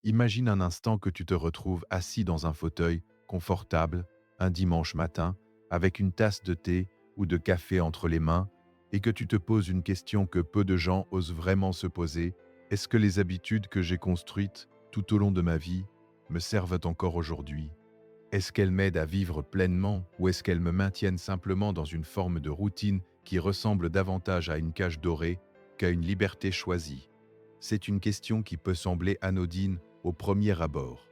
Imagine un instant que tu te retrouves assis dans un fauteuil confortable un dimanche matin avec une tasse de thé ou de café entre les mains et que tu te poses une question que peu de gens osent vraiment se poser. Est-ce que les habitudes que j'ai construites tout au long de ma vie me servent encore aujourd'hui? Est-ce qu'elles m'aident à vivre pleinement ou est-ce qu'elles me maintiennent simplement dans une forme de routine qui ressemble davantage à une cage dorée qu'à une liberté choisie? C'est une question qui peut sembler anodine au premier abord.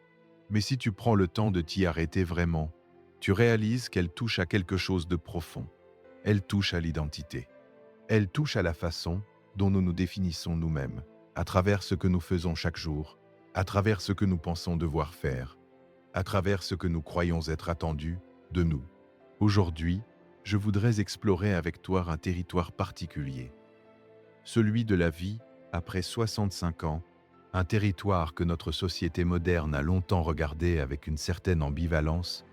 Mais si tu prends le temps de t'y arrêter vraiment, tu réalises qu'elle touche à quelque chose de profond. Elle touche à l'identité. Elle touche à la façon dont nous nous définissons nous-mêmes, à travers ce que nous faisons chaque jour, à travers ce que nous pensons devoir faire, à travers ce que nous croyons être attendu de nous. Aujourd'hui, je voudrais explorer avec toi un territoire particulier, celui de la vie après 65 ans, un territoire que notre société moderne a longtemps regardé avec une certaine ambivalence,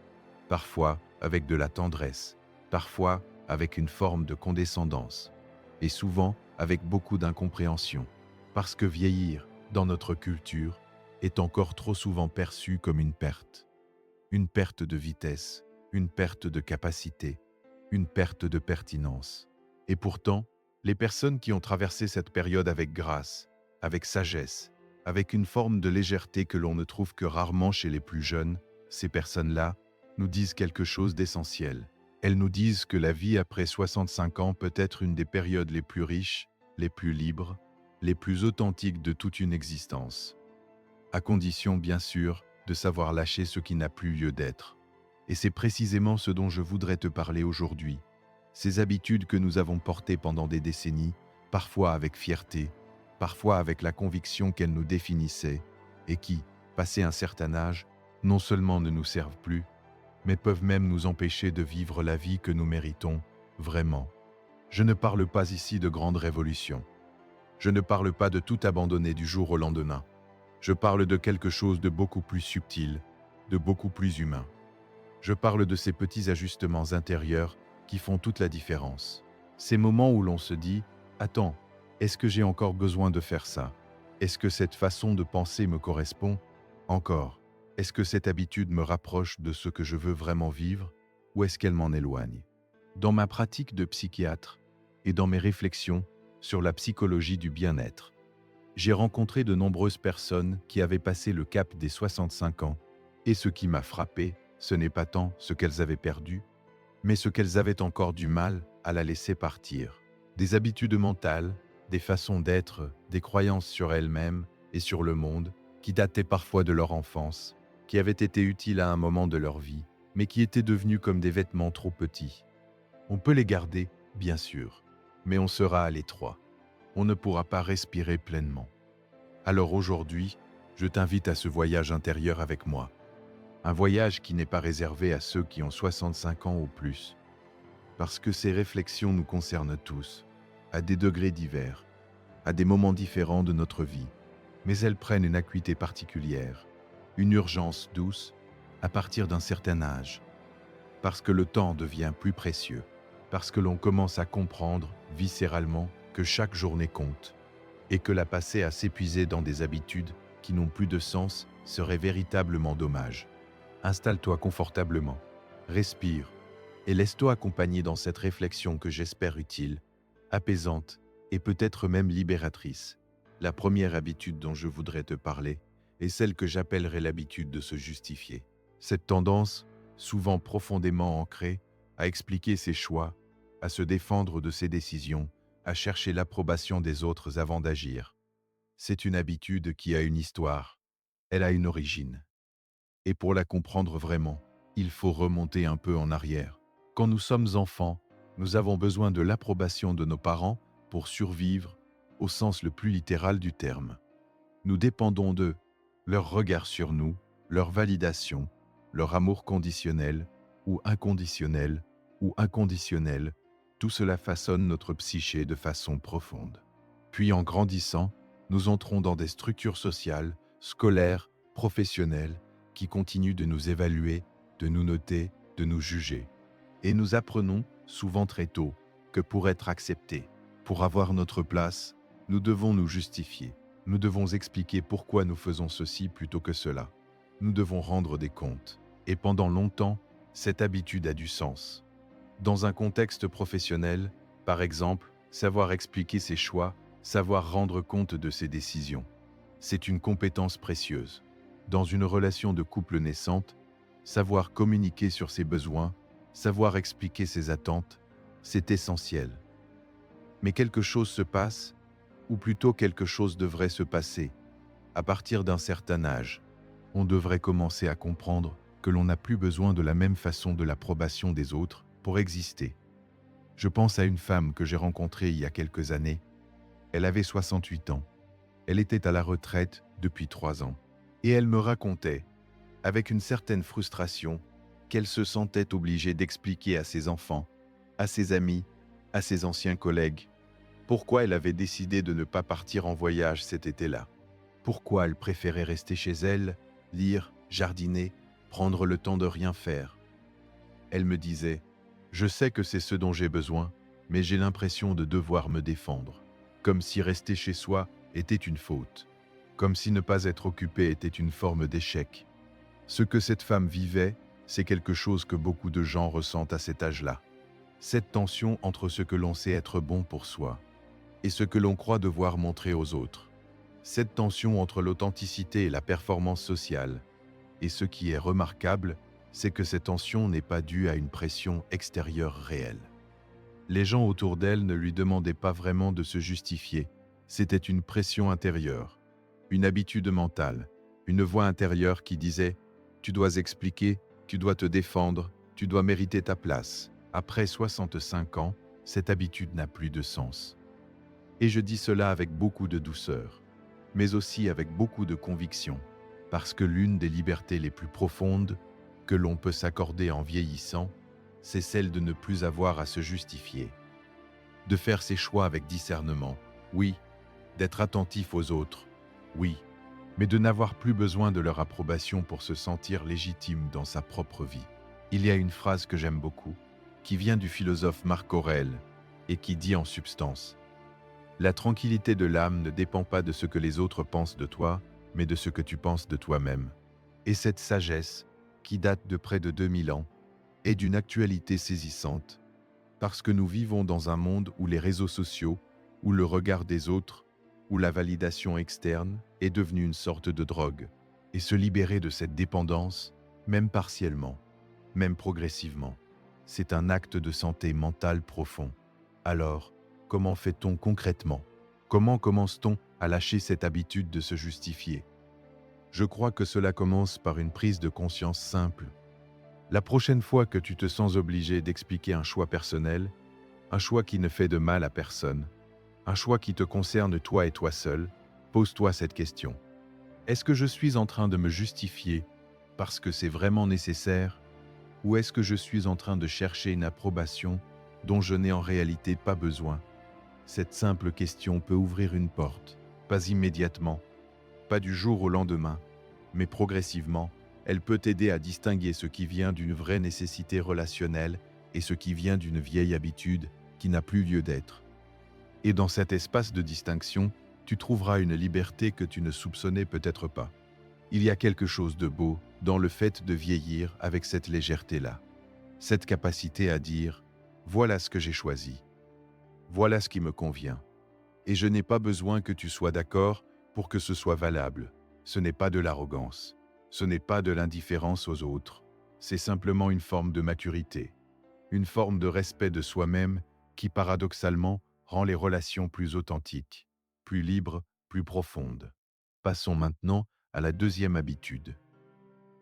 parfois avec de la tendresse, parfois avec une forme de condescendance, et souvent avec beaucoup d'incompréhension, parce que vieillir, dans notre culture, est encore trop souvent perçu comme une perte de vitesse, une perte de capacité, une perte de pertinence. Et pourtant, les personnes qui ont traversé cette période avec grâce, avec sagesse, avec une forme de légèreté que l'on ne trouve que rarement chez les plus jeunes, ces personnes-là nous disent quelque chose d'essentiel. Elles nous disent que la vie après 65 ans peut être une des périodes les plus riches, les plus libres, les plus authentiques de toute une existence. À condition, bien sûr, de savoir lâcher ce qui n'a plus lieu d'être. Et c'est précisément ce dont je voudrais te parler aujourd'hui. Ces habitudes que nous avons portées pendant des décennies, parfois avec fierté, parfois avec la conviction qu'elles nous définissaient, et qui, passé un certain âge, non seulement ne nous servent plus, mais peuvent même nous empêcher de vivre la vie que nous méritons, vraiment. Je ne parle pas ici de grandes révolutions. Je ne parle pas de tout abandonner du jour au lendemain. Je parle de quelque chose de beaucoup plus subtil, de beaucoup plus humain. Je parle de ces petits ajustements intérieurs qui font toute la différence. Ces moments où l'on se dit « Attends, est-ce que j'ai encore besoin de faire ça? Est-ce que cette façon de penser me correspond? Encore, est-ce que cette habitude me rapproche de ce que je veux vraiment vivre ou est-ce qu'elle m'en éloigne ?» Dans ma pratique de psychiatre et dans mes réflexions sur la psychologie du bien-être, j'ai rencontré de nombreuses personnes qui avaient passé le cap des 65 ans, et ce qui m'a frappé, ce n'est pas tant ce qu'elles avaient perdu, mais ce qu'elles avaient encore du mal à la laisser partir. Des habitudes mentales, des façons d'être, des croyances sur elles-mêmes et sur le monde, qui dataient parfois de leur enfance, qui avaient été utiles à un moment de leur vie, mais qui étaient devenues comme des vêtements trop petits. On peut les garder, bien sûr, mais on sera à l'étroit. On ne pourra pas respirer pleinement. Alors aujourd'hui, je t'invite à ce voyage intérieur avec moi. Un voyage qui n'est pas réservé à ceux qui ont 65 ans ou plus. Parce que ces réflexions nous concernent tous, à des degrés divers, à des moments différents de notre vie. Mais elles prennent une acuité particulière, une urgence douce, à partir d'un certain âge. Parce que le temps devient plus précieux. Parce que l'on commence à comprendre, viscéralement, que chaque journée compte et que la passer à s'épuiser dans des habitudes qui n'ont plus de sens serait véritablement dommage. Installe-toi confortablement, respire et laisse-toi accompagner dans cette réflexion que j'espère utile, apaisante et peut-être même libératrice. La première habitude dont je voudrais te parler est celle que j'appellerais l'habitude de se justifier. Cette tendance, souvent profondément ancrée, à expliquer ses choix, à se défendre de ses décisions, à chercher l'approbation des autres avant d'agir. C'est une habitude qui a une histoire, elle a une origine. Et pour la comprendre vraiment, il faut remonter un peu en arrière. Quand nous sommes enfants, nous avons besoin de l'approbation de nos parents pour survivre, au sens le plus littéral du terme. Nous dépendons d'eux, leur regard sur nous, leur validation, leur amour conditionnel ou inconditionnel, tout cela façonne notre psyché de façon profonde. Puis en grandissant, nous entrons dans des structures sociales, scolaires, professionnelles, qui continuent de nous évaluer, de nous noter, de nous juger. Et nous apprenons, souvent très tôt, que pour être acceptés, pour avoir notre place, nous devons nous justifier. Nous devons expliquer pourquoi nous faisons ceci plutôt que cela. Nous devons rendre des comptes. Et pendant longtemps, cette habitude a du sens. Dans un contexte professionnel, par exemple, savoir expliquer ses choix, savoir rendre compte de ses décisions. C'est une compétence précieuse. Dans une relation de couple naissante, savoir communiquer sur ses besoins, savoir expliquer ses attentes, c'est essentiel. Mais quelque chose se passe, ou plutôt quelque chose devrait se passer. À partir d'un certain âge, on devrait commencer à comprendre que l'on n'a plus besoin de la même façon de l'approbation des autres pour exister. Je pense à une femme que j'ai rencontrée il y a quelques années. Elle avait 68 ans. Elle était à la retraite depuis 3 ans. Et elle me racontait, avec une certaine frustration, qu'elle se sentait obligée d'expliquer à ses enfants, à ses amis, à ses anciens collègues, pourquoi elle avait décidé de ne pas partir en voyage cet été-là. Pourquoi elle préférait rester chez elle, lire, jardiner, prendre le temps de rien faire. Elle me disait « Je sais que c'est ce dont j'ai besoin, mais j'ai l'impression de devoir me défendre. » Comme si rester chez soi était une faute. Comme si ne pas être occupé était une forme d'échec. Ce que cette femme vivait, c'est quelque chose que beaucoup de gens ressentent à cet âge-là. Cette tension entre ce que l'on sait être bon pour soi et ce que l'on croit devoir montrer aux autres. Cette tension entre l'authenticité et la performance sociale. Et ce qui est remarquable, c'est que cette tension n'est pas due à une pression extérieure réelle. Les gens autour d'elle ne lui demandaient pas vraiment de se justifier. C'était une pression intérieure, une habitude mentale, une voix intérieure qui disait « Tu dois expliquer, tu dois te défendre, tu dois mériter ta place ». Après 65 ans, cette habitude n'a plus de sens. Et je dis cela avec beaucoup de douceur, mais aussi avec beaucoup de conviction, parce que l'une des libertés les plus profondes que l'on peut s'accorder en vieillissant, c'est celle de ne plus avoir à se justifier. De faire ses choix avec discernement, oui, d'être attentif aux autres, oui, mais de n'avoir plus besoin de leur approbation pour se sentir légitime dans sa propre vie. Il y a une phrase que j'aime beaucoup, qui vient du philosophe Marc Aurèle, et qui dit en substance « La tranquillité de l'âme ne dépend pas de ce que les autres pensent de toi, mais de ce que tu penses de toi-même. » Et cette sagesse, qui date de près de 2000 ans, est d'une actualité saisissante, parce que nous vivons dans un monde où les réseaux sociaux, où le regard des autres, où la validation externe est devenue une sorte de drogue, et se libérer de cette dépendance, même partiellement, même progressivement, c'est un acte de santé mentale profond. Alors, comment fait-on concrètement? Comment commence-t-on à lâcher cette habitude de se justifier? Je crois que cela commence par une prise de conscience simple. La prochaine fois que tu te sens obligé d'expliquer un choix personnel, un choix qui ne fait de mal à personne, un choix qui te concerne toi et toi seul, pose-toi cette question. Est-ce que je suis en train de me justifier parce que c'est vraiment nécessaire, ou est-ce que je suis en train de chercher une approbation dont je n'ai en réalité pas besoin? Cette simple question peut ouvrir une porte, pas immédiatement, pas du jour au lendemain, mais progressivement. Elle peut t'aider à distinguer ce qui vient d'une vraie nécessité relationnelle et ce qui vient d'une vieille habitude qui n'a plus lieu d'être. Et dans cet espace de distinction, tu trouveras une liberté que tu ne soupçonnais peut-être pas. Il y a quelque chose de beau dans le fait de vieillir avec cette légèreté-là. Cette capacité à dire « voilà ce que j'ai choisi, voilà ce qui me convient ». Et je n'ai pas besoin que tu sois d'accord pour que ce soit valable. Ce n'est pas de l'arrogance. Ce n'est pas de l'indifférence aux autres. C'est simplement une forme de maturité. Une forme de respect de soi-même qui, paradoxalement, rend les relations plus authentiques, plus libres, plus profondes. Passons maintenant à la deuxième habitude.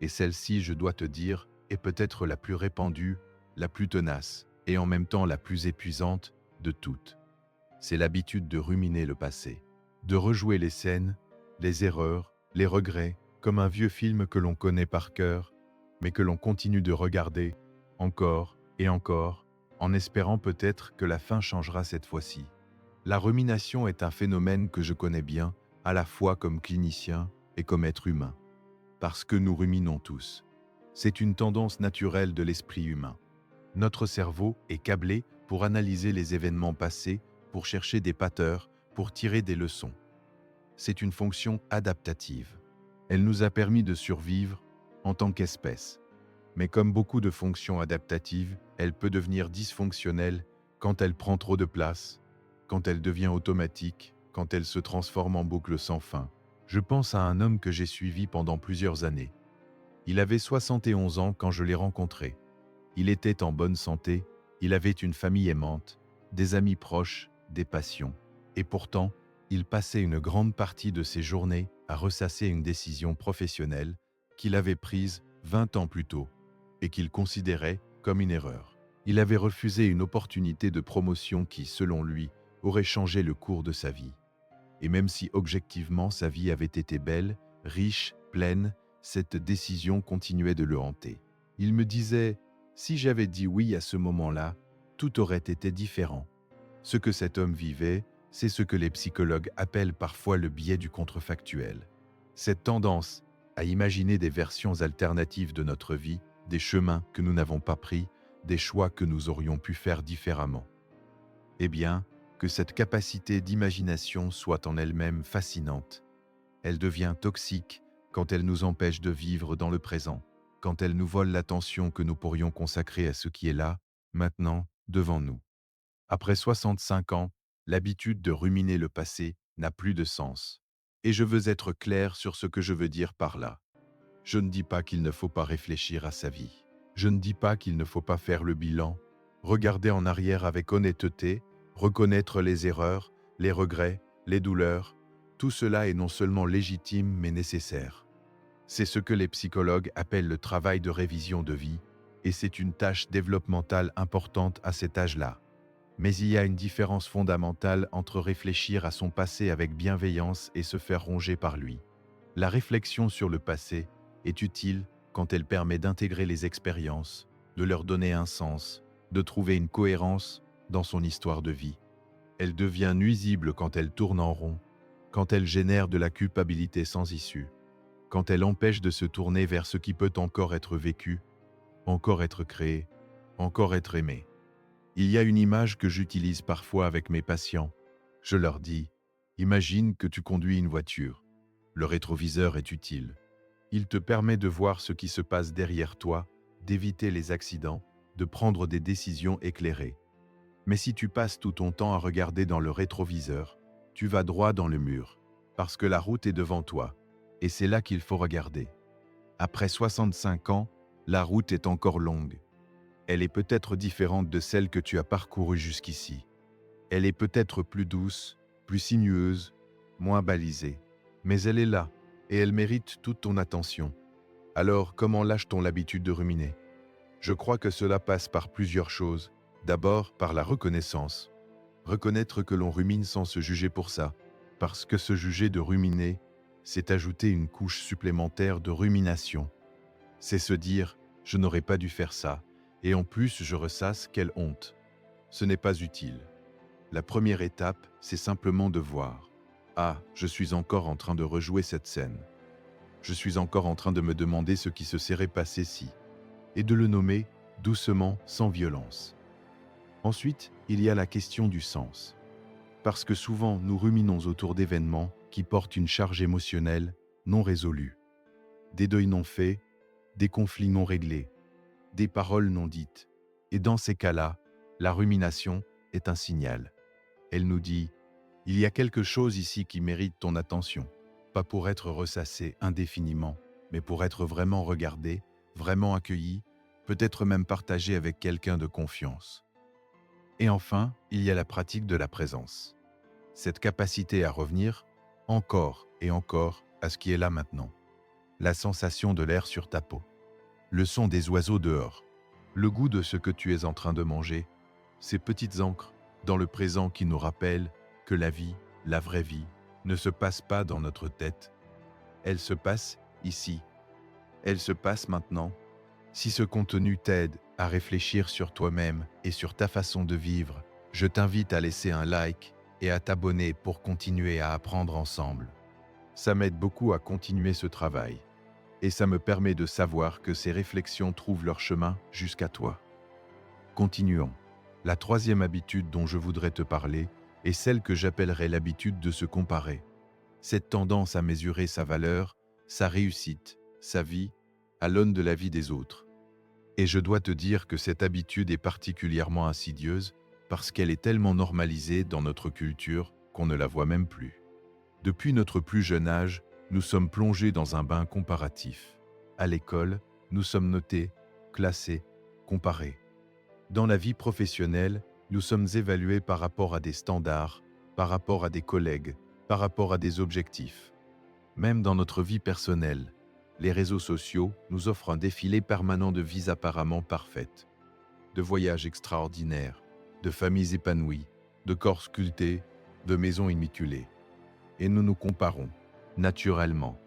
Et celle-ci, je dois te dire, est peut-être la plus répandue, la plus tenace et en même temps la plus épuisante de toutes. C'est l'habitude de ruminer le passé, de rejouer les scènes, les erreurs, les regrets, comme un vieux film que l'on connaît par cœur, mais que l'on continue de regarder, encore et encore, en espérant peut-être que la fin changera cette fois-ci. La rumination est un phénomène que je connais bien, à la fois comme clinicien et comme être humain. Parce que nous ruminons tous. C'est une tendance naturelle de l'esprit humain. Notre cerveau est câblé pour analyser les événements passés, pour chercher des patterns, pour tirer des leçons. c'est une fonction adaptative. Elle nous a permis de survivre en tant qu'espèce. Mais comme beaucoup de fonctions adaptatives, elle peut devenir dysfonctionnelle quand elle prend trop de place, quand elle devient automatique, quand elle se transforme en boucle sans fin. Je pense à un homme que j'ai suivi pendant plusieurs années. Il avait 71 ans quand je l'ai rencontré. Il était en bonne santé, il avait une famille aimante, des amis proches, des passions. Et pourtant, il passait une grande partie de ses journées à ressasser une décision professionnelle qu'il avait prise 20 ans plus tôt et qu'il considérait comme une erreur. Il avait refusé une opportunité de promotion qui, selon lui, aurait changé le cours de sa vie. Et même si objectivement sa vie avait été belle, riche, pleine, cette décision continuait de le hanter. Il me disait « Si j'avais dit oui à ce moment-là, tout aurait été différent ». Ce que cet homme vivait, c'est ce que les psychologues appellent parfois le biais du contrefactuel. Cette tendance à imaginer des versions alternatives de notre vie, des chemins que nous n'avons pas pris, des choix que nous aurions pu faire différemment. Eh bien, que cette capacité d'imagination soit en elle-même fascinante. Elle devient toxique quand elle nous empêche de vivre dans le présent, quand elle nous vole l'attention que nous pourrions consacrer à ce qui est là, maintenant, devant nous. Après 65 ans, l'habitude de ruminer le passé n'a plus de sens. Et je veux être clair sur ce que je veux dire par là. Je ne dis pas qu'il ne faut pas réfléchir à sa vie. Je ne dis pas qu'il ne faut pas faire le bilan, regarder en arrière avec honnêteté, reconnaître les erreurs, les regrets, les douleurs. Tout cela est non seulement légitime mais nécessaire. C'est ce que les psychologues appellent le travail de révision de vie, et c'est une tâche développementale importante à cet âge-là. Mais il y a une différence fondamentale entre réfléchir à son passé avec bienveillance et se faire ronger par lui. La réflexion sur le passé est utile quand elle permet d'intégrer les expériences, de leur donner un sens, de trouver une cohérence dans son histoire de vie. Elle devient nuisible quand elle tourne en rond, quand elle génère de la culpabilité sans issue, quand elle empêche de se tourner vers ce qui peut encore être vécu, encore être créé, encore être aimé. Il y a une image que j'utilise parfois avec mes patients. Je leur dis « Imagine que tu conduis une voiture. Le rétroviseur est utile. Il te permet de voir ce qui se passe derrière toi, d'éviter les accidents, de prendre des décisions éclairées. Mais si tu passes tout ton temps à regarder dans le rétroviseur, tu vas droit dans le mur, parce que la route est devant toi, et c'est là qu'il faut regarder. Après 65 ans, la route est encore longue. Elle est peut-être différente de celle que tu as parcourue jusqu'ici. Elle est peut-être plus douce, plus sinueuse, moins balisée. Mais elle est là, et elle mérite toute ton attention. Alors, comment lâche-t-on l'habitude de ruminer? Je crois que cela passe par plusieurs choses. D'abord, par la reconnaissance. Reconnaître que l'on rumine sans se juger pour ça. Parce que se juger de ruminer, c'est ajouter une couche supplémentaire de rumination. C'est se dire « je n'aurais pas dû faire ça ». Et en plus, je ressasse, quelle honte. Ce n'est pas utile. La première étape, c'est simplement de voir. Ah, je suis encore en train de rejouer cette scène. Je suis encore en train de me demander ce qui se serait passé si. Et de le nommer, doucement, sans violence. Ensuite, il y a la question du sens. Parce que souvent, nous ruminons autour d'événements qui portent une charge émotionnelle non résolue. Des deuils non faits, des conflits non réglés, des paroles non dites. Et dans ces cas-là, la rumination est un signal. Elle nous dit « Il y a quelque chose ici qui mérite ton attention, pas pour être ressassé indéfiniment, mais pour être vraiment regardé, vraiment accueilli, peut-être même partagé avec quelqu'un de confiance. » Et enfin, il y a la pratique de la présence. Cette capacité à revenir, encore et encore, à ce qui est là maintenant. La sensation de l'air sur ta peau. Le son des oiseaux dehors, le goût de ce que tu es en train de manger, ces petites encres dans le présent qui nous rappellent que la vie, la vraie vie, ne se passe pas dans notre tête. Elle se passe ici. Elle se passe maintenant. Si ce contenu t'aide à réfléchir sur toi-même et sur ta façon de vivre, je t'invite à laisser un like et à t'abonner pour continuer à apprendre ensemble. Ça m'aide beaucoup à continuer ce travail. Et ça me permet de savoir que ces réflexions trouvent leur chemin jusqu'à toi. Continuons. La troisième habitude dont je voudrais te parler est celle que j'appellerais l'habitude de se comparer. cette tendance à mesurer sa valeur, sa réussite, sa vie, à l'aune de la vie des autres. Et je dois te dire que cette habitude est particulièrement insidieuse parce qu'elle est tellement normalisée dans notre culture qu'on ne la voit même plus. Depuis notre plus jeune âge, nous sommes plongés dans un bain comparatif. À l'école, nous sommes notés, classés, comparés. Dans la vie professionnelle, nous sommes évalués par rapport à des standards, par rapport à des collègues, par rapport à des objectifs. Même dans notre vie personnelle, les réseaux sociaux nous offrent un défilé permanent de vies apparemment parfaites, de voyages extraordinaires, de familles épanouies, de corps sculptés, de maisons immaculées. Et nous nous comparons, naturellement,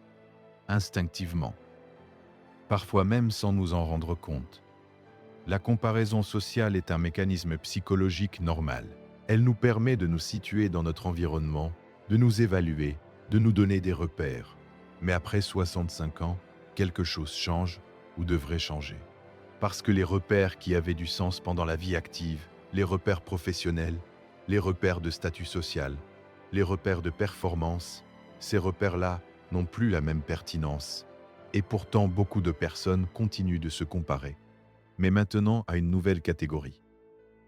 instinctivement, parfois même sans nous en rendre compte. La comparaison sociale est un mécanisme psychologique normal. Elle nous permet de nous situer dans notre environnement, de nous évaluer, de nous donner des repères. Mais après 65 ans, quelque chose change ou devrait changer. Parce que les repères qui avaient du sens pendant la vie active, les repères professionnels, les repères de statut social, les repères de performance, ces repères-là n'ont plus la même pertinence. Et pourtant, beaucoup de personnes continuent de se comparer. Mais maintenant à une nouvelle catégorie.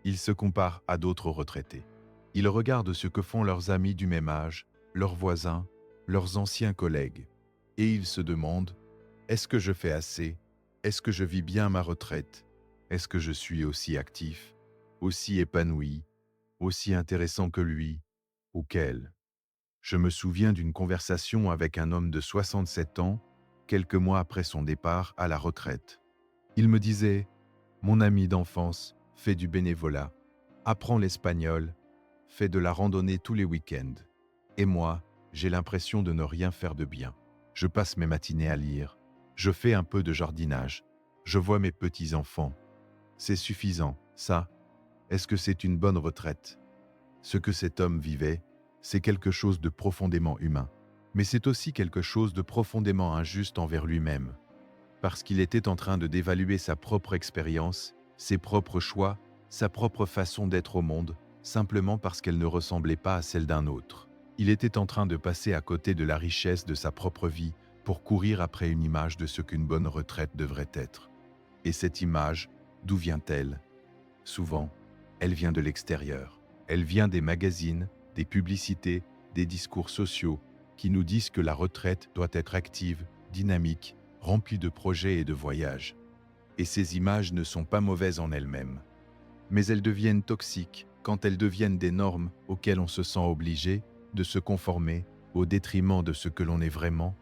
Ils se comparent à d'autres retraités. Ils regardent ce que font leurs amis du même âge, leurs voisins, leurs anciens collègues. Et ils se demandent, est-ce que je fais assez? Est-ce que je vis bien ma retraite? Est-ce que je suis aussi actif, aussi épanoui, aussi intéressant que lui ou qu'elle? Je me souviens d'une conversation avec un homme de 67 ans, quelques mois après son départ à la retraite. Il me disait, mon ami d'enfance fait du bénévolat, apprend l'espagnol, fait de la randonnée tous les week-ends. Et moi, j'ai l'impression de ne rien faire de bien. Je passe mes matinées à lire. Je fais un peu de jardinage. Je vois mes petits-enfants. C'est suffisant, ça. Est-ce que c'est une bonne retraite? Ce que cet homme vivait, c'est quelque chose de profondément humain. Mais c'est aussi quelque chose de profondément injuste envers lui-même. Parce qu'il était en train de dévaluer sa propre expérience, ses propres choix, sa propre façon d'être au monde, simplement parce qu'elle ne ressemblait pas à celle d'un autre. Il était en train de passer à côté de la richesse de sa propre vie pour courir après une image de ce qu'une bonne retraite devrait être. Et cette image, d'où vient-elle? Souvent, elle vient de l'extérieur. Elle vient des magazines, des publicités, des discours sociaux qui nous disent que la retraite doit être active, dynamique, remplie de projets et de voyages. Et ces images ne sont pas mauvaises en elles-mêmes. Mais elles deviennent toxiques quand elles deviennent des normes auxquelles on se sent obligé de se conformer au détriment de ce que l'on est vraiment.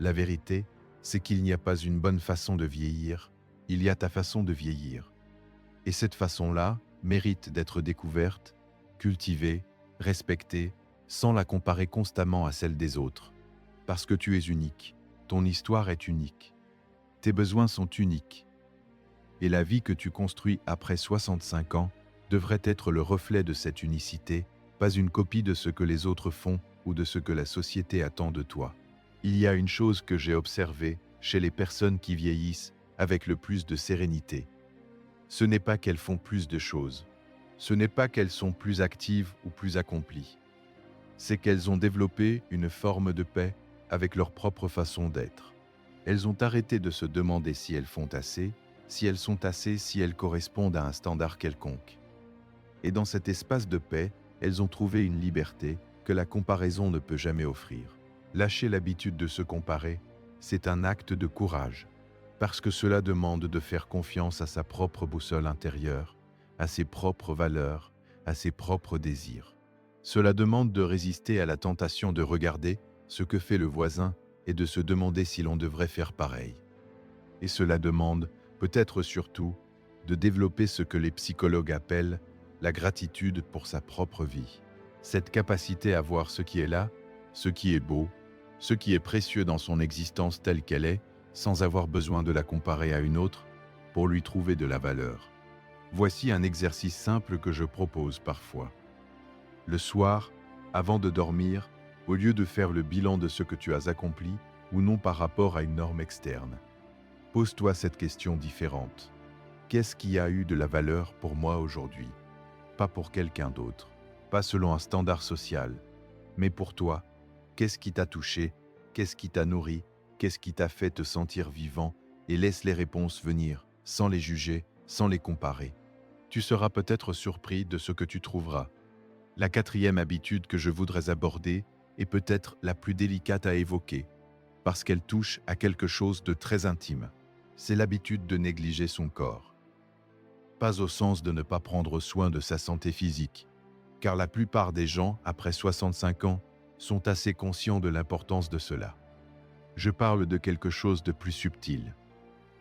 La vérité, c'est qu'il n'y a pas une bonne façon de vieillir, il y a ta façon de vieillir. Et cette façon-là mérite d'être découverte, cultivée, respectée, sans la comparer constamment à celle des autres. Parce que tu es unique, ton histoire est unique, tes besoins sont uniques. Et la vie que tu construis après 65 ans devrait être le reflet de cette unicité, pas une copie de ce que les autres font ou de ce que la société attend de toi. Il y a une chose que j'ai observée chez les personnes qui vieillissent avec le plus de sérénité. Ce n'est pas qu'elles font plus de choses. Ce n'est pas qu'elles sont plus actives ou plus accomplies. C'est qu'elles ont développé une forme de paix avec leur propre façon d'être. Elles ont arrêté de se demander si elles font assez, si elles sont assez, si elles correspondent à un standard quelconque. Et dans cet espace de paix, elles ont trouvé une liberté que la comparaison ne peut jamais offrir. Lâcher l'habitude de se comparer, c'est un acte de courage, parce que cela demande de faire confiance à sa propre boussole intérieure, à ses propres valeurs, à ses propres désirs. Cela demande de résister à la tentation de regarder ce que fait le voisin et de se demander si l'on devrait faire pareil. Et cela demande, peut-être surtout, de développer ce que les psychologues appellent la gratitude pour sa propre vie. Cette capacité à voir ce qui est là, ce qui est beau, ce qui est précieux dans son existence telle qu'elle est, sans avoir besoin de la comparer à une autre, pour lui trouver de la valeur. Voici un exercice simple que je propose parfois. Le soir, avant de dormir, au lieu de faire le bilan de ce que tu as accompli ou non par rapport à une norme externe, pose-toi cette question différente. Qu'est-ce qui a eu de la valeur pour moi aujourd'hui? Pas pour quelqu'un d'autre, pas selon un standard social, mais pour toi. qu'est-ce qui t'a touché, qu'est-ce qui t'a nourri, qu'est-ce qui t'a fait te sentir vivant, et laisse les réponses venir, sans les juger, sans les comparer. Tu seras peut-être surpris de ce que tu trouveras. La quatrième habitude que je voudrais aborder est peut-être la plus délicate à évoquer, parce qu'elle touche à quelque chose de très intime. C'est l'habitude de négliger son corps. Pas au sens de ne pas prendre soin de sa santé physique, car la plupart des gens, après 65 ans, sont assez conscients de l'importance de cela. Je parle de quelque chose de plus subtil.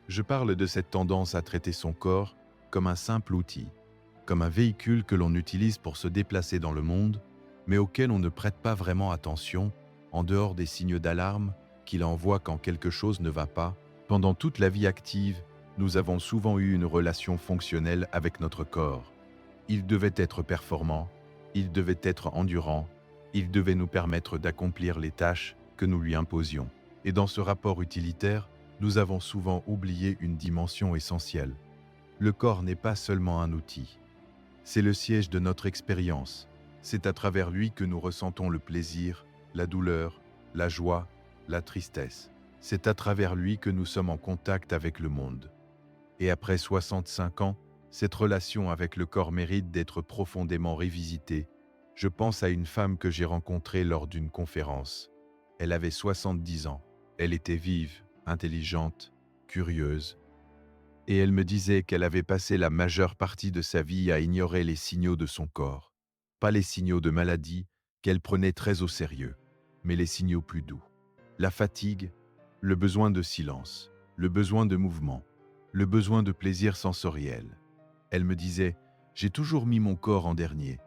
Je parle de cette tendance à traiter son corps comme un simple outil, comme un véhicule que l'on utilise pour se déplacer dans le monde, mais auquel on ne prête pas vraiment attention, en dehors des signes d'alarme qu'il envoie quand quelque chose ne va pas. Pendant toute la vie active, nous avons souvent eu une relation fonctionnelle avec notre corps. Il devait être performant, il devait être endurant, il devait nous permettre d'accomplir les tâches que nous lui imposions. Et dans ce rapport utilitaire, nous avons souvent oublié une dimension essentielle. Le corps n'est pas seulement un outil. C'est le siège de notre expérience. C'est à travers lui que nous ressentons le plaisir, la douleur, la joie, la tristesse. C'est à travers lui que nous sommes en contact avec le monde. Et après 65 ans, cette relation avec le corps mérite d'être profondément révisitée. Je pense à une femme que j'ai rencontrée lors d'une conférence. Elle avait 70 ans. Elle était vive, intelligente, curieuse. Et elle me disait qu'elle avait passé la majeure partie de sa vie à ignorer les signaux de son corps. Pas les signaux de maladie, qu'elle prenait très au sérieux, mais les signaux plus doux. La fatigue, le besoin de silence, le besoin de mouvement, le besoin de plaisir sensoriel. Elle me disait, j'ai toujours mis mon corps en dernier.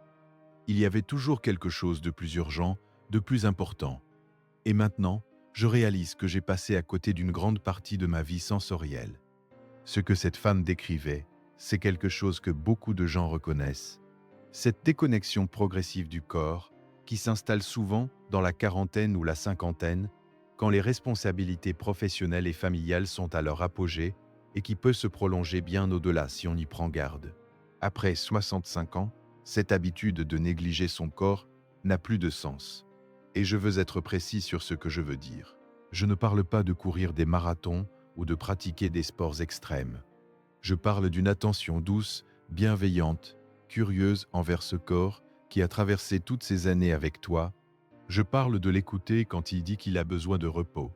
Il y avait toujours quelque chose de plus urgent, de plus important. Et maintenant, je réalise que j'ai passé à côté d'une grande partie de ma vie sensorielle. Ce que cette femme décrivait, c'est quelque chose que beaucoup de gens reconnaissent. Cette déconnexion progressive du corps, qui s'installe souvent dans la quarantaine ou la cinquantaine, quand les responsabilités professionnelles et familiales sont à leur apogée et qui peut se prolonger bien au-delà si on y prend garde. Après 65 ans, cette habitude de négliger son corps n'a plus de sens. Et je veux être précis sur ce que je veux dire. Je ne parle pas de courir des marathons ou de pratiquer des sports extrêmes. Je parle d'une attention douce, bienveillante, curieuse envers ce corps qui a traversé toutes ces années avec toi. Je parle de l'écouter quand il dit qu'il a besoin de repos.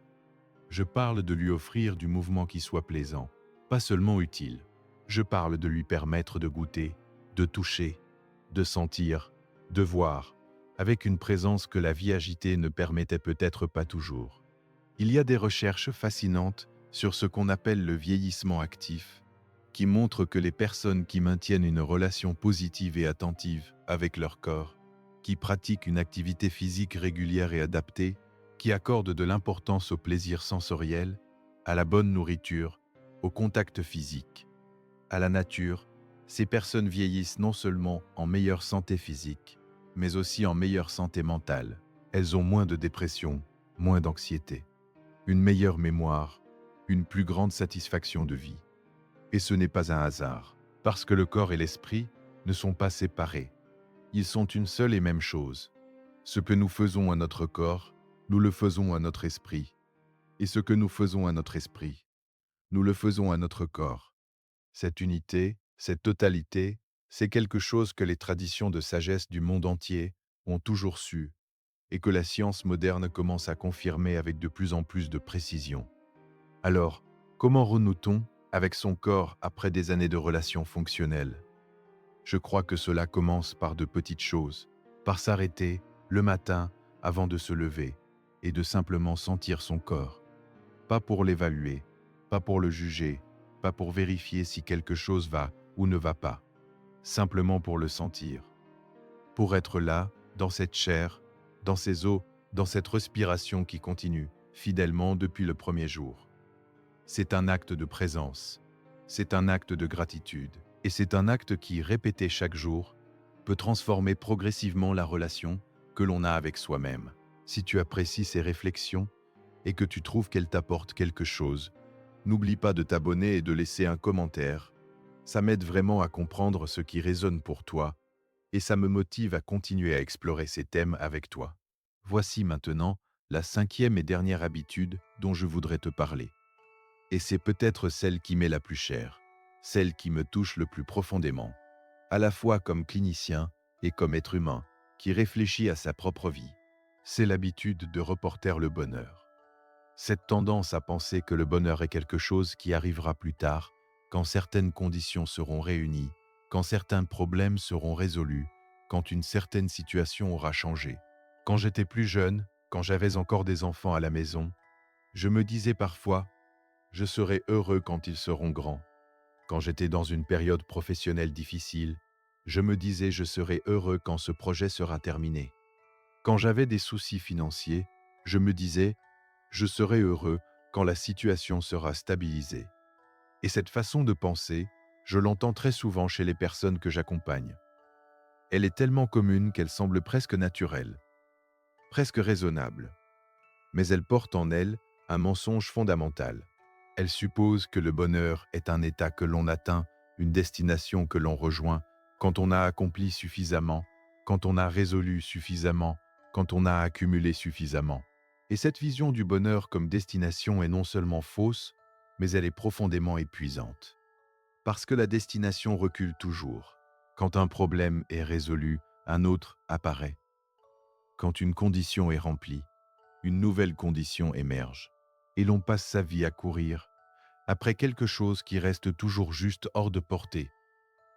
Je parle de lui offrir du mouvement qui soit plaisant, pas seulement utile. Je parle de lui permettre de goûter, de toucher, de sentir, de voir, avec une présence que la vie agitée ne permettait peut-être pas toujours. Il y a des recherches fascinantes sur ce qu'on appelle le vieillissement actif, qui montrent que les personnes qui maintiennent une relation positive et attentive avec leur corps, qui pratiquent une activité physique régulière et adaptée, qui accordent de l'importance au plaisir sensoriel, à la bonne nourriture, au contact physique, à la nature, ces personnes vieillissent non seulement en meilleure santé physique, mais aussi en meilleure santé mentale. Elles ont moins de dépression, moins d'anxiété, une meilleure mémoire, une plus grande satisfaction de vie. Et ce n'est pas un hasard, parce que le corps et l'esprit ne sont pas séparés. Ils sont une seule et même chose. Ce que nous faisons à notre corps, nous le faisons à notre esprit. Et ce que nous faisons à notre esprit, nous le faisons à notre corps. Cette unité, cette totalité, c'est quelque chose que les traditions de sagesse du monde entier ont toujours su et que la science moderne commence à confirmer avec de plus en plus de précision. Alors, comment renoue-t-on avec son corps après des années de relations fonctionnelles? Je crois que cela commence par de petites choses, par s'arrêter le matin avant de se lever et de simplement sentir son corps. Pas pour l'évaluer, pas pour le juger, pas pour vérifier si quelque chose va ou ne va pas, simplement pour le sentir. Pour être là, dans cette chair, dans ces os, dans cette respiration qui continue fidèlement depuis le premier jour. C'est un acte de présence, c'est un acte de gratitude, et c'est un acte qui, répété chaque jour, peut transformer progressivement la relation que l'on a avec soi-même. Si tu apprécies ces réflexions et que tu trouves qu'elles t'apportent quelque chose, n'oublie pas de t'abonner et de laisser un commentaire. Ça m'aide vraiment à comprendre ce qui résonne pour toi et ça me motive à continuer à explorer ces thèmes avec toi. Voici maintenant la cinquième et dernière habitude dont je voudrais te parler. Et c'est peut-être celle qui m'est la plus chère, celle qui me touche le plus profondément, à la fois comme clinicien et comme être humain qui réfléchit à sa propre vie. C'est l'habitude de reporter le bonheur. Cette tendance à penser que le bonheur est quelque chose qui arrivera plus tard, quand certaines conditions seront réunies, quand certains problèmes seront résolus, quand une certaine situation aura changé. Quand j'étais plus jeune, quand j'avais encore des enfants à la maison, je me disais parfois, je serai heureux quand ils seront grands. Quand j'étais dans une période professionnelle difficile, je me disais je serai heureux quand ce projet sera terminé. Quand j'avais des soucis financiers, je me disais je serai heureux quand la situation sera stabilisée. Et cette façon de penser, je l'entends très souvent chez les personnes que j'accompagne. Elle est tellement commune qu'elle semble presque naturelle, presque raisonnable. Mais elle porte en elle un mensonge fondamental. Elle suppose que le bonheur est un état que l'on atteint, une destination que l'on rejoint, quand on a accompli suffisamment, quand on a résolu suffisamment, quand on a accumulé suffisamment. Et cette vision du bonheur comme destination est non seulement fausse, mais elle est profondément épuisante. Parce que la destination recule toujours. Quand un problème est résolu, un autre apparaît. Quand une condition est remplie, une nouvelle condition émerge. Et l'on passe sa vie à courir après quelque chose qui reste toujours juste hors de portée.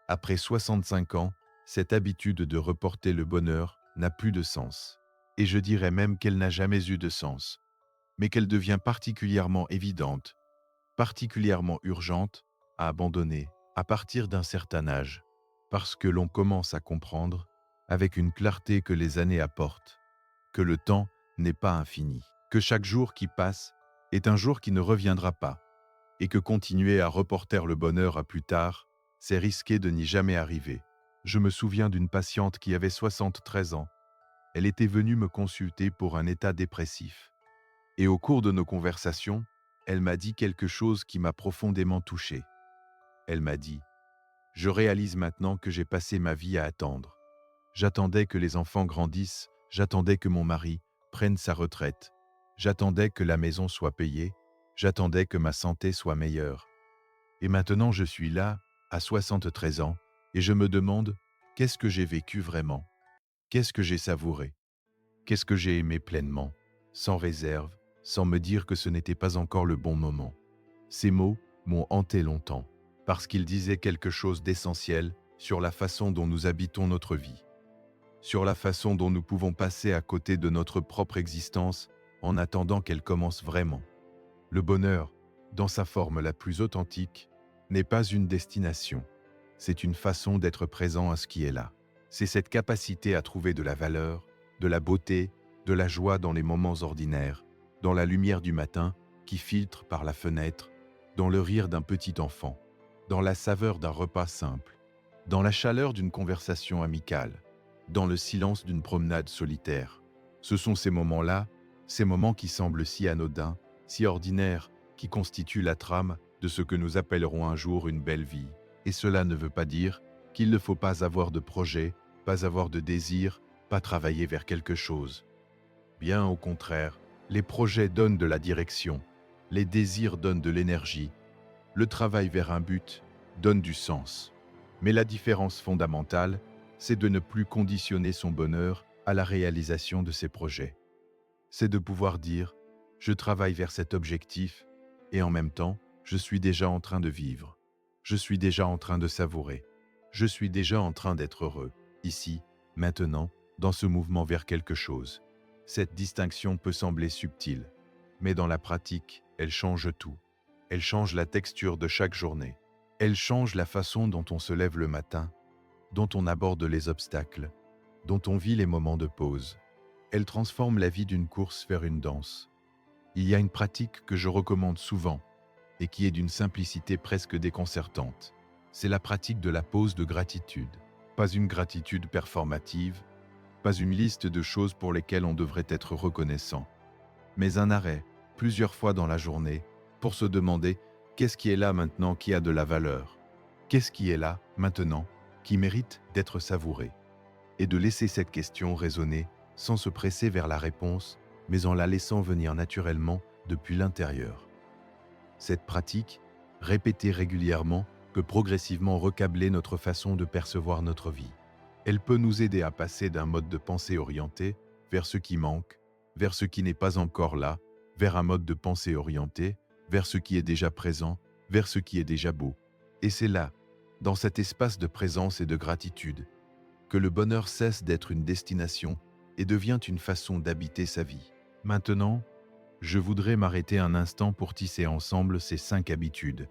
Après 65 ans, cette habitude de reporter le bonheur n'a plus de sens. Et je dirais même qu'elle n'a jamais eu de sens, mais qu'elle devient particulièrement évidente, particulièrement urgente à abandonner à partir d'un certain âge, parce que l'on commence à comprendre, avec une clarté que les années apportent, que le temps n'est pas infini, que chaque jour qui passe est un jour qui ne reviendra pas, et que continuer à reporter le bonheur à plus tard, c'est risquer de n'y jamais arriver. Je me souviens d'une patiente qui avait 73 ans. Elle était venue me consulter pour un état dépressif. Et au cours de nos conversations, elle m'a dit quelque chose qui m'a profondément touché. Elle m'a dit « Je réalise maintenant que j'ai passé ma vie à attendre. J'attendais que les enfants grandissent, j'attendais que mon mari prenne sa retraite, j'attendais que la maison soit payée, j'attendais que ma santé soit meilleure. Et maintenant je suis là, à 73 ans, et je me demande qu'est-ce que j'ai vécu vraiment? Qu'est-ce que j'ai savouré? Qu'est-ce que j'ai aimé pleinement, sans réserve, sans me dire que ce n'était pas encore le bon moment? » Ces mots m'ont hanté longtemps, parce qu'ils disaient quelque chose d'essentiel sur la façon dont nous habitons notre vie, sur la façon dont nous pouvons passer à côté de notre propre existence en attendant qu'elle commence vraiment. Le bonheur, dans sa forme la plus authentique, n'est pas une destination. C'est une façon d'être présent à ce qui est là. C'est cette capacité à trouver de la valeur, de la beauté, de la joie dans les moments ordinaires, dans la lumière du matin qui filtre par la fenêtre, dans le rire d'un petit enfant, dans la saveur d'un repas simple, dans la chaleur d'une conversation amicale, dans le silence d'une promenade solitaire. Ce sont ces moments-là, ces moments qui semblent si anodins, si ordinaires, qui constituent la trame de ce que nous appellerons un jour une belle vie. Et cela ne veut pas dire qu'il ne faut pas avoir de projet, pas avoir de désir, pas travailler vers quelque chose. Bien au contraire, les projets donnent de la direction, les désirs donnent de l'énergie, le travail vers un but donne du sens. Mais la différence fondamentale, c'est de ne plus conditionner son bonheur à la réalisation de ses projets. C'est de pouvoir dire « je travaille vers cet objectif » et en même temps, je suis déjà en train de vivre. Je suis déjà en train de savourer. Je suis déjà en train d'être heureux, ici, maintenant, dans ce mouvement vers quelque chose. Cette distinction peut sembler subtile, mais dans la pratique, elle change tout. Elle change la texture de chaque journée. Elle change la façon dont on se lève le matin, dont on aborde les obstacles, dont on vit les moments de pause. Elle transforme la vie d'une course vers une danse. Il y a une pratique que je recommande souvent et qui est d'une simplicité presque déconcertante. C'est la pratique de la pause de gratitude. Pas une gratitude performative, pas une liste de choses pour lesquelles on devrait être reconnaissant, mais un arrêt, plusieurs fois dans la journée, pour se demander qu'est-ce qui est là maintenant qui a de la valeur? Qu'est-ce qui est là maintenant qui mérite d'être savouré? Et de laisser cette question résonner sans se presser vers la réponse, mais en la laissant venir naturellement depuis l'intérieur. Cette pratique, répétée régulièrement, peut progressivement recabler notre façon de percevoir notre vie. Elle peut nous aider à passer d'un mode de pensée orienté vers ce qui manque, vers ce qui n'est pas encore là, vers un mode de pensée orienté, vers ce qui est déjà présent, vers ce qui est déjà beau. Et c'est là, dans cet espace de présence et de gratitude, que le bonheur cesse d'être une destination et devient une façon d'habiter sa vie. Maintenant, je voudrais m'arrêter un instant pour tisser ensemble ces 5 habitudes,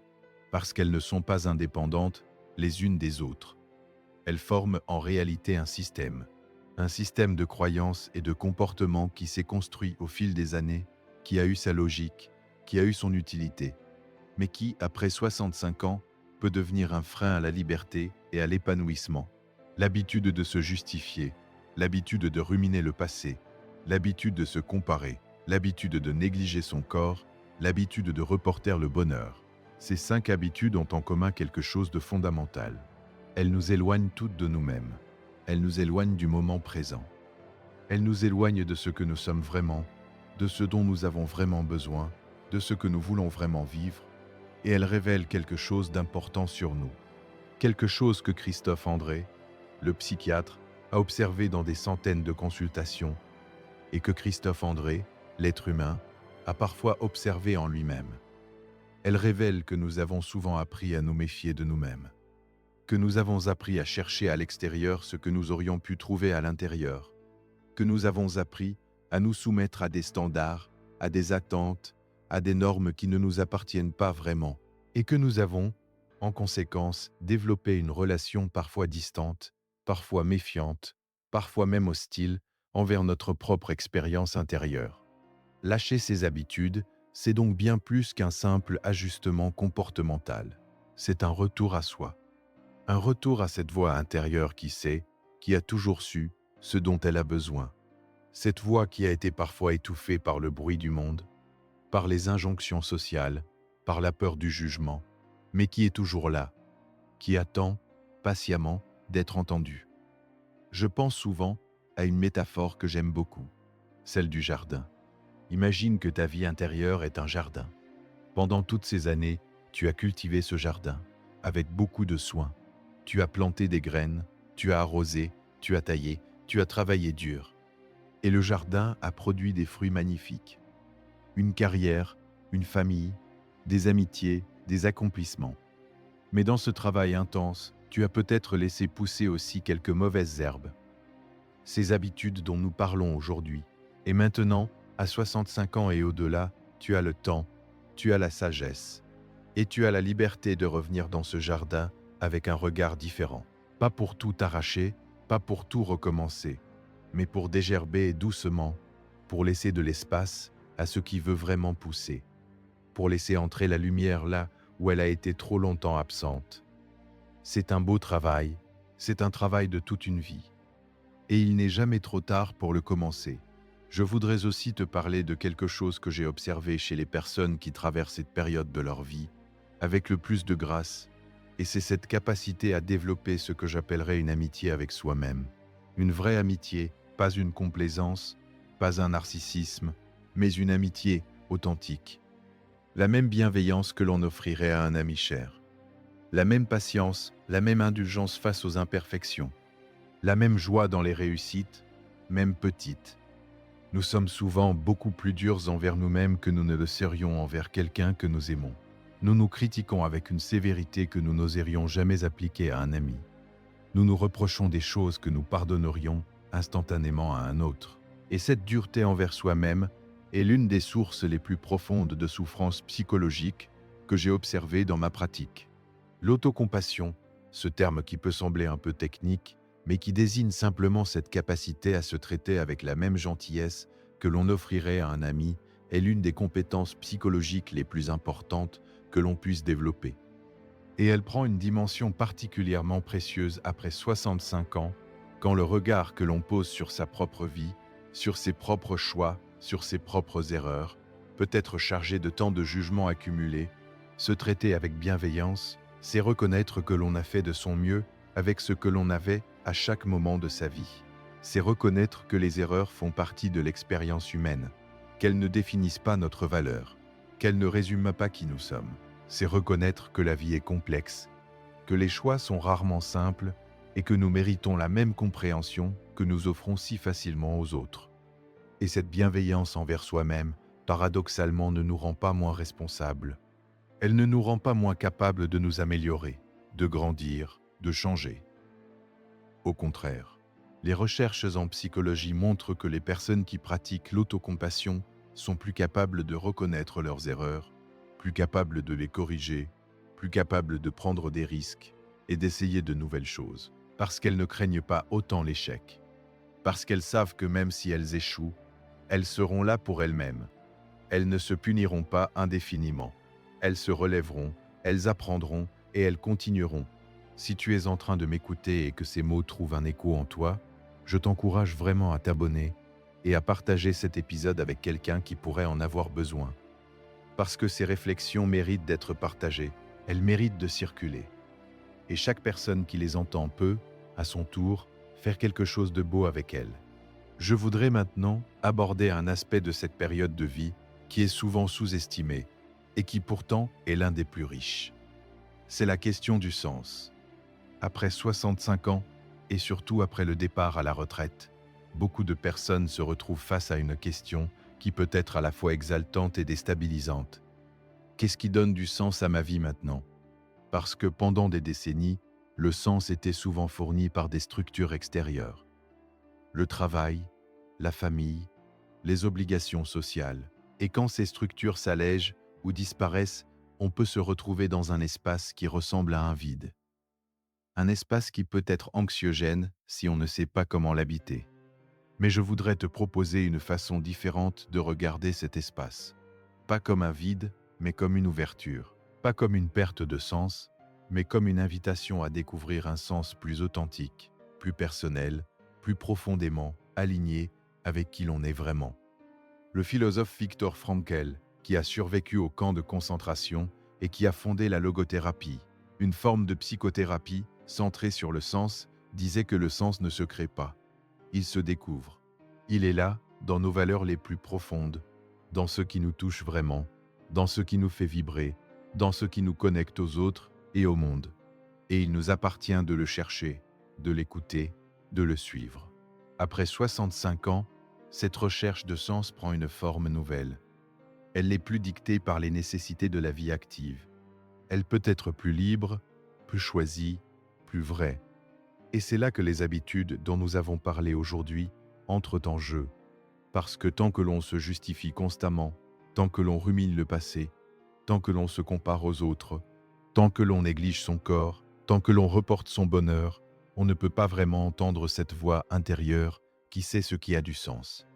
parce qu'elles ne sont pas indépendantes les unes des autres. Elles forment en réalité un système de croyances et de comportements qui s'est construit au fil des années, qui a eu sa logique, qui a eu son utilité, mais qui, après 65 ans, peut devenir un frein à la liberté et à l'épanouissement. L'habitude de se justifier, l'habitude de ruminer le passé, l'habitude de se comparer, l'habitude de négliger son corps, l'habitude de reporter le bonheur. Ces 5 habitudes ont en commun quelque chose de fondamental. Elles nous éloignent toutes de nous-mêmes. Elles nous éloignent du moment présent. Elles nous éloignent de ce que nous sommes vraiment, de ce dont nous avons vraiment besoin, de ce que nous voulons vraiment vivre, et elles révèlent quelque chose d'important sur nous. Quelque chose que Christophe André, le psychiatre, a observé dans des centaines de consultations, et que Christophe André, l'être humain, a parfois observé en lui-même. Elles révèlent que nous avons souvent appris à nous méfier de nous-mêmes, que nous avons appris à chercher à l'extérieur ce que nous aurions pu trouver à l'intérieur, que nous avons appris à nous soumettre à des standards, à des attentes, à des normes qui ne nous appartiennent pas vraiment, et que nous avons, en conséquence, développé une relation parfois distante, parfois méfiante, parfois même hostile, envers notre propre expérience intérieure. Lâcher ces habitudes, c'est donc bien plus qu'un simple ajustement comportemental. C'est un retour à soi. Un retour à cette voix intérieure qui sait, qui a toujours su, ce dont elle a besoin. Cette voix qui a été parfois étouffée par le bruit du monde, par les injonctions sociales, par la peur du jugement, mais qui est toujours là, qui attend, patiemment, d'être entendue. Je pense souvent à une métaphore que j'aime beaucoup, celle du jardin. Imagine que ta vie intérieure est un jardin. Pendant toutes ces années, tu as cultivé ce jardin, avec beaucoup de soin. Tu as planté des graines, tu as arrosé, tu as taillé, tu as travaillé dur. Et le jardin a produit des fruits magnifiques. Une carrière, une famille, des amitiés, des accomplissements. Mais dans ce travail intense, tu as peut-être laissé pousser aussi quelques mauvaises herbes. Ces habitudes dont nous parlons aujourd'hui. Et maintenant, à 65 ans et au-delà, tu as le temps, tu as la sagesse. Et tu as la liberté de revenir dans ce jardin avec un regard différent. Pas pour tout arracher, pas pour tout recommencer, mais pour dégerber doucement, pour laisser de l'espace à ce qui veut vraiment pousser, pour laisser entrer la lumière là où elle a été trop longtemps absente. C'est un beau travail, c'est un travail de toute une vie. Et il n'est jamais trop tard pour le commencer. Je voudrais aussi te parler de quelque chose que j'ai observé chez les personnes qui traversent cette période de leur vie, avec le plus de grâce, et c'est cette capacité à développer ce que j'appellerais une amitié avec soi-même. Une vraie amitié, pas une complaisance, pas un narcissisme, mais une amitié authentique. La même bienveillance que l'on offrirait à un ami cher. La même patience, la même indulgence face aux imperfections. La même joie dans les réussites, même petites. Nous sommes souvent beaucoup plus durs envers nous-mêmes que nous ne le serions envers quelqu'un que nous aimons. Nous nous critiquons avec une sévérité que nous n'oserions jamais appliquer à un ami. Nous nous reprochons des choses que nous pardonnerions instantanément à un autre. Et cette dureté envers soi-même est l'une des sources les plus profondes de souffrance psychologique que j'ai observées dans ma pratique. L'autocompassion, ce terme qui peut sembler un peu technique, mais qui désigne simplement cette capacité à se traiter avec la même gentillesse que l'on offrirait à un ami, est l'une des compétences psychologiques les plus importantes que l'on puisse développer. Et elle prend une dimension particulièrement précieuse après 65 ans, quand le regard que l'on pose sur sa propre vie, sur ses propres choix, sur ses propres erreurs, peut être chargé de tant de jugements accumulés. Se traiter avec bienveillance, c'est reconnaître que l'on a fait de son mieux avec ce que l'on avait à chaque moment de sa vie. C'est reconnaître que les erreurs font partie de l'expérience humaine. qu'elles ne définissent pas notre valeur, qu'elles ne résument pas qui nous sommes. C'est reconnaître que la vie est complexe, que les choix sont rarement simples et que nous méritons la même compréhension que nous offrons si facilement aux autres. Et cette bienveillance envers soi-même, paradoxalement, ne nous rend pas moins responsables. Elle ne nous rend pas moins capables de nous améliorer, de grandir, de changer. Au contraire, les recherches en psychologie montrent que les personnes qui pratiquent l'autocompassion sont plus capables de reconnaître leurs erreurs, plus capables de les corriger, plus capables de prendre des risques et d'essayer de nouvelles choses, parce qu'elles ne craignent pas autant l'échec, parce qu'elles savent que même si elles échouent, elles seront là pour elles-mêmes. Elles ne se puniront pas indéfiniment. Elles se relèveront, elles apprendront et elles continueront. Si tu es en train de m'écouter et que ces mots trouvent un écho en toi, je t'encourage vraiment à t'abonner et à partager cet épisode avec quelqu'un qui pourrait en avoir besoin. Parce que ces réflexions méritent d'être partagées, elles méritent de circuler. Et chaque personne qui les entend peut, à son tour, faire quelque chose de beau avec elles. Je voudrais maintenant aborder un aspect de cette période de vie qui est souvent sous-estimé et qui pourtant est l'un des plus riches. C'est la question du sens. Après 65 ans, et surtout après le départ à la retraite, beaucoup de personnes se retrouvent face à une question qui peut être à la fois exaltante et déstabilisante. Qu'est-ce qui donne du sens à ma vie maintenant? Parce que pendant des décennies, le sens était souvent fourni par des structures extérieures. Le travail, la famille, les obligations sociales. Et quand ces structures s'allègent ou disparaissent, on peut se retrouver dans un espace qui ressemble à un vide. Un espace qui peut être anxiogène si on ne sait pas comment l'habiter. Mais je voudrais te proposer une façon différente de regarder cet espace. Pas comme un vide, mais comme une ouverture. Pas comme une perte de sens, mais comme une invitation à découvrir un sens plus authentique, plus personnel, plus profondément aligné avec qui l'on est vraiment. Le philosophe Viktor Frankl, qui a survécu au camp de concentration et qui a fondé la logothérapie, une forme de psychothérapie centrée sur le sens, disait que le sens ne se crée pas. Il se découvre. Il est là, dans nos valeurs les plus profondes, dans ce qui nous touche vraiment, dans ce qui nous fait vibrer, dans ce qui nous connecte aux autres et au monde. Et il nous appartient de le chercher, de l'écouter, de le suivre. Après 65 ans, cette recherche de sens prend une forme nouvelle. Elle n'est plus dictée par les nécessités de la vie active. Elle peut être plus libre, plus choisie, plus vraie. Et c'est là que les habitudes dont nous avons parlé aujourd'hui entrent en jeu. Parce que tant que l'on se justifie constamment, tant que l'on rumine le passé, tant que l'on se compare aux autres, tant que l'on néglige son corps, tant que l'on reporte son bonheur, on ne peut pas vraiment entendre cette voix intérieure qui sait ce qui a du sens.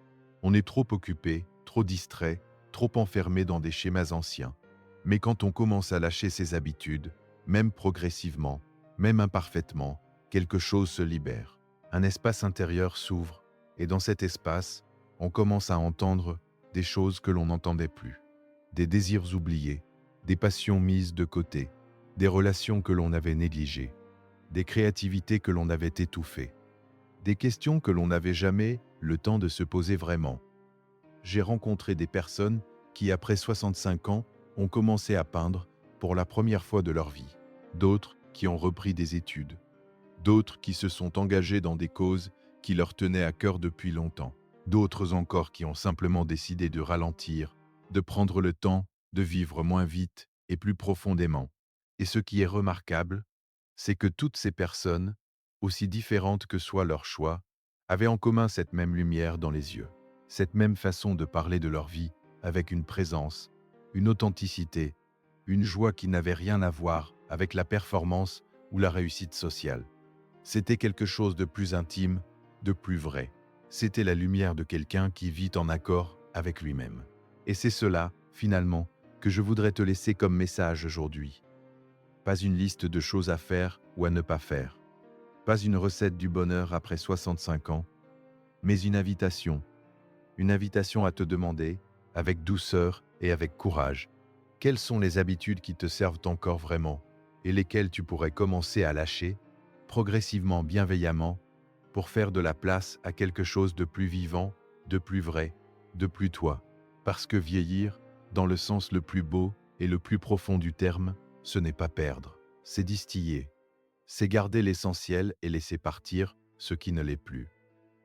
On est trop occupé, trop distrait, trop enfermé dans des schémas anciens. Mais quand on commence à lâcher ses habitudes, même progressivement, même imparfaitement, quelque chose se libère. Un espace intérieur s'ouvre, et dans cet espace, on commence à entendre des choses que l'on n'entendait plus. Des désirs oubliés, des passions mises de côté, des relations que l'on avait négligées, des créativités que l'on avait étouffées, des questions que l'on n'avait jamais le temps de se poser vraiment. J'ai rencontré des personnes qui, après 65 ans, ont commencé à peindre pour la première fois de leur vie. D'autres qui ont repris des études. D'autres qui se sont engagés dans des causes qui leur tenaient à cœur depuis longtemps. D'autres encore qui ont simplement décidé de ralentir, de prendre le temps, de vivre moins vite et plus profondément. Et ce qui est remarquable, c'est que toutes ces personnes, aussi différentes que soient leurs choix, avaient en commun cette même lumière dans les yeux, cette même façon de parler de leur vie avec une présence, une authenticité, une joie qui n'avait rien à voir avec la performance ou la réussite sociale. C'était quelque chose de plus intime, de plus vrai. C'était la lumière de quelqu'un qui vit en accord avec lui-même. Et c'est cela, finalement, que je voudrais te laisser comme message aujourd'hui. Pas une liste de choses à faire ou à ne pas faire. Pas une recette du bonheur après 65 ans, mais une invitation. Une invitation à te demander, avec douceur et avec courage, quelles sont les habitudes qui te servent encore vraiment et lesquelles tu pourrais commencer à lâcher, progressivement, bienveillamment, pour faire de la place à quelque chose de plus vivant, de plus vrai, de plus toi. Parce que vieillir, dans le sens le plus beau et le plus profond du terme, ce n'est pas perdre, c'est distiller. C'est garder l'essentiel et laisser partir ce qui ne l'est plus.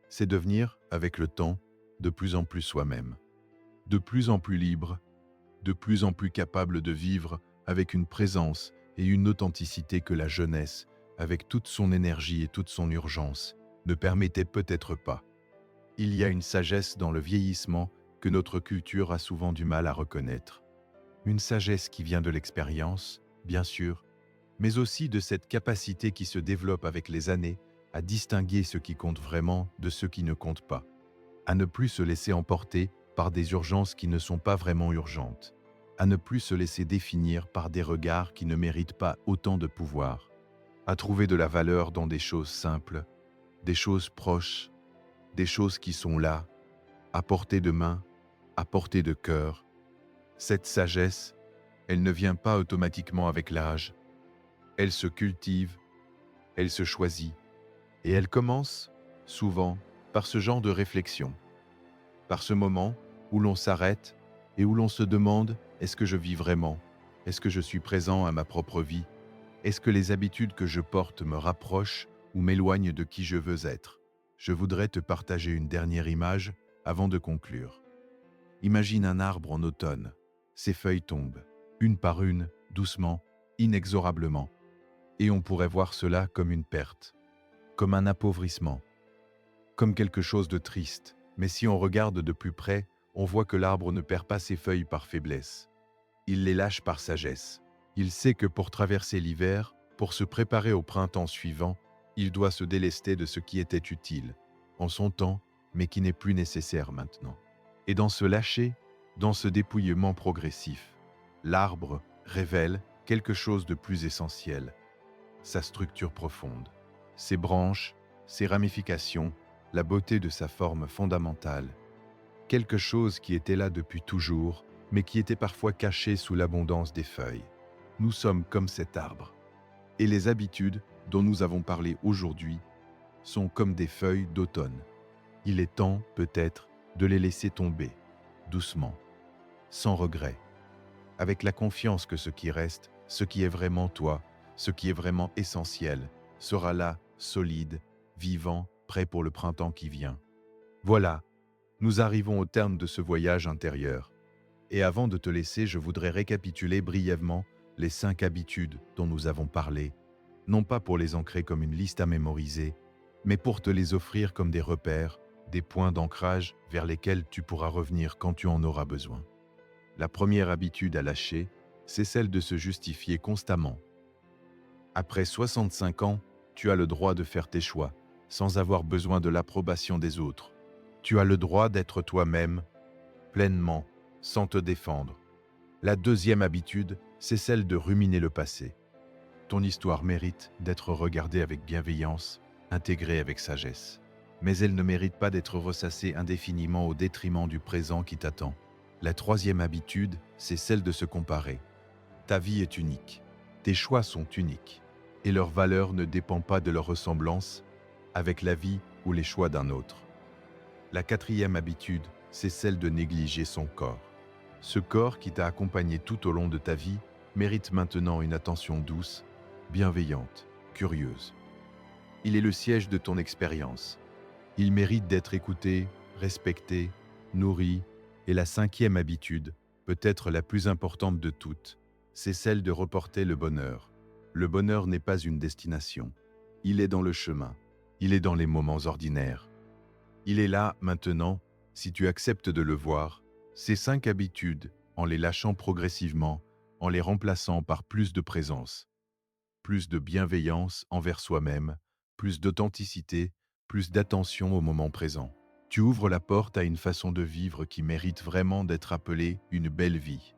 C'est devenir, avec le temps, de plus en plus soi-même, de plus en plus libre, de plus en plus capable de vivre avec une présence et une authenticité que la jeunesse, avec toute son énergie et toute son urgence, ne permettait peut-être pas. Il y a une sagesse dans le vieillissement que notre culture a souvent du mal à reconnaître. Une sagesse qui vient de l'expérience, bien sûr, mais aussi de cette capacité qui se développe avec les années à distinguer ce qui compte vraiment de ce qui ne compte pas, à ne plus se laisser emporter par des urgences qui ne sont pas vraiment urgentes, à ne plus se laisser définir par des regards qui ne méritent pas autant de pouvoir, à trouver de la valeur dans des choses simples, des choses proches, des choses qui sont là, à portée de main, à portée de cœur. Cette sagesse, elle ne vient pas automatiquement avec l'âge, elle se cultive, elle se choisit, et elle commence, souvent, par ce genre de réflexion, par ce moment où l'on s'arrête et où l'on se demande « est-ce que je vis vraiment ? Est-ce que je suis présent à ma propre vie ? Est-ce que les habitudes que je porte me rapprochent ou m'éloignent de qui je veux être ?» Je voudrais te partager une dernière image avant de conclure. Imagine un arbre en automne. Ses feuilles tombent, une par une, doucement, inexorablement. Et on pourrait voir cela comme une perte, comme un appauvrissement, comme quelque chose de triste. Mais si on regarde de plus près, on voit que l'arbre ne perd pas ses feuilles par faiblesse. Il les lâche par sagesse. Il sait que pour traverser l'hiver, pour se préparer au printemps suivant, il doit se délester de ce qui était utile, en son temps, mais qui n'est plus nécessaire maintenant. Et dans ce lâcher, dans ce dépouillement progressif, l'arbre révèle quelque chose de plus essentiel, sa structure profonde, ses branches, ses ramifications, la beauté de sa forme fondamentale. Quelque chose qui était là depuis toujours, mais qui était parfois caché sous l'abondance des feuilles. Nous sommes comme cet arbre. Et les habitudes dont nous avons parlé aujourd'hui sont comme des feuilles d'automne. Il est temps, peut-être, de les laisser tomber, doucement, sans regret, avec la confiance que ce qui reste, ce qui est vraiment toi, ce qui est vraiment essentiel, sera là, solide, vivant, prêt pour le printemps qui vient. Voilà, nous arrivons au terme de ce voyage intérieur. Et avant de te laisser, je voudrais récapituler brièvement les 5 habitudes dont nous avons parlé, non pas pour les ancrer comme une liste à mémoriser, mais pour te les offrir comme des repères, des points d'ancrage vers lesquels tu pourras revenir quand tu en auras besoin. La première habitude à lâcher, c'est celle de se justifier constamment. Après 65 ans, tu as le droit de faire tes choix, sans avoir besoin de l'approbation des autres. Tu as le droit d'être toi-même, pleinement, sans te défendre. La deuxième habitude, c'est celle de ruminer le passé. Ton histoire mérite d'être regardée avec bienveillance, intégrée avec sagesse. Mais elle ne mérite pas d'être ressassée indéfiniment au détriment du présent qui t'attend. La troisième habitude, c'est celle de se comparer. Ta vie est unique. Tes choix sont uniques. Et leur valeur ne dépend pas de leur ressemblance avec la vie ou les choix d'un autre. La quatrième habitude, c'est celle de négliger son corps. Ce corps qui t'a accompagné tout au long de ta vie mérite maintenant une attention douce, bienveillante, curieuse. Il est le siège de ton expérience. Il mérite d'être écouté, respecté, nourri. Et la cinquième habitude, peut-être la plus importante de toutes, c'est celle de reporter le bonheur. Le bonheur n'est pas une destination. Il est dans le chemin. Il est dans les moments ordinaires. Il est là, maintenant, si tu acceptes de le voir. Ces 5 habitudes, en les lâchant progressivement, en les remplaçant par plus de présence, plus de bienveillance envers soi-même, plus d'authenticité, plus d'attention au moment présent. Tu ouvres la porte à une façon de vivre qui mérite vraiment d'être appelée une belle vie.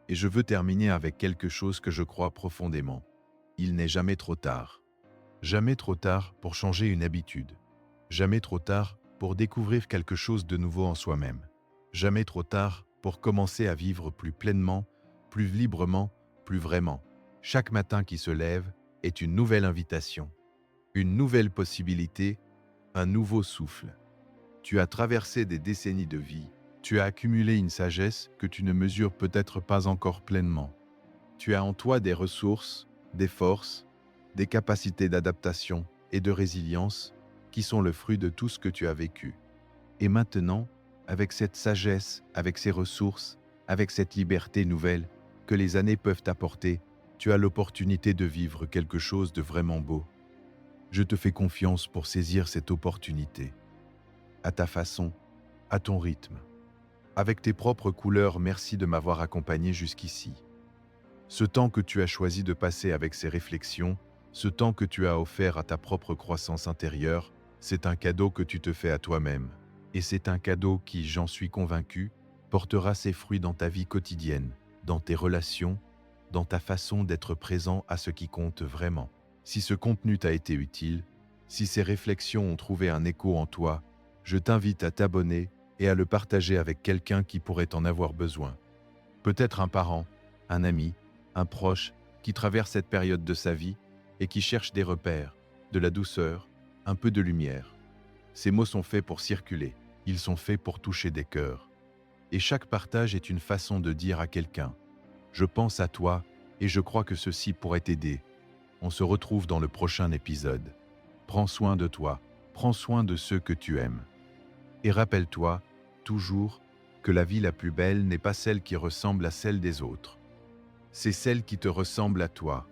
Et je veux terminer avec quelque chose que je crois profondément. Il n'est jamais trop tard. Jamais trop tard pour changer une habitude. Jamais trop tard pour découvrir quelque chose de nouveau en soi-même. Jamais trop tard pour commencer à vivre plus pleinement, plus librement, plus vraiment. Chaque matin qui se lève est une nouvelle invitation, une nouvelle possibilité, un nouveau souffle. Tu as traversé des décennies de vie, Tu as accumulé une sagesse que tu ne mesures peut-être pas encore pleinement. Tu as en toi des ressources, des forces, des capacités d'adaptation et de résilience qui sont le fruit de tout ce que tu as vécu. Et maintenant, avec cette sagesse, avec ces ressources, avec cette liberté nouvelle que les années peuvent apporter, tu as l'opportunité de vivre quelque chose de vraiment beau. Je te fais confiance pour saisir cette opportunité. À ta façon, à ton rythme. Avec tes propres couleurs, merci de m'avoir accompagné jusqu'ici. Ce temps que tu as choisi de passer avec ces réflexions, ce temps que tu as offert à ta propre croissance intérieure, c'est un cadeau que tu te fais à toi-même. Et c'est un cadeau qui, j'en suis convaincu, portera ses fruits dans ta vie quotidienne, dans tes relations, dans ta façon d'être présent à ce qui compte vraiment. Si ce contenu t'a été utile, si ces réflexions ont trouvé un écho en toi, je t'invite à t'abonner et à le partager avec quelqu'un qui pourrait en avoir besoin. Peut-être un parent, un ami, un proche qui traverse cette période de sa vie et qui cherche des repères, de la douceur, un peu de lumière. Ces mots sont faits pour circuler, ils sont faits pour toucher des cœurs. Et chaque partage est une façon de dire à quelqu'un « Je pense à toi et je crois que ceci pourrait t'aider ». On se retrouve dans le prochain épisode. Prends soin de toi, prends soin de ceux que tu aimes. Et rappelle-toi, toujours, que la vie la plus belle n'est pas celle qui ressemble à celle des autres. C'est celle qui te ressemble à toi.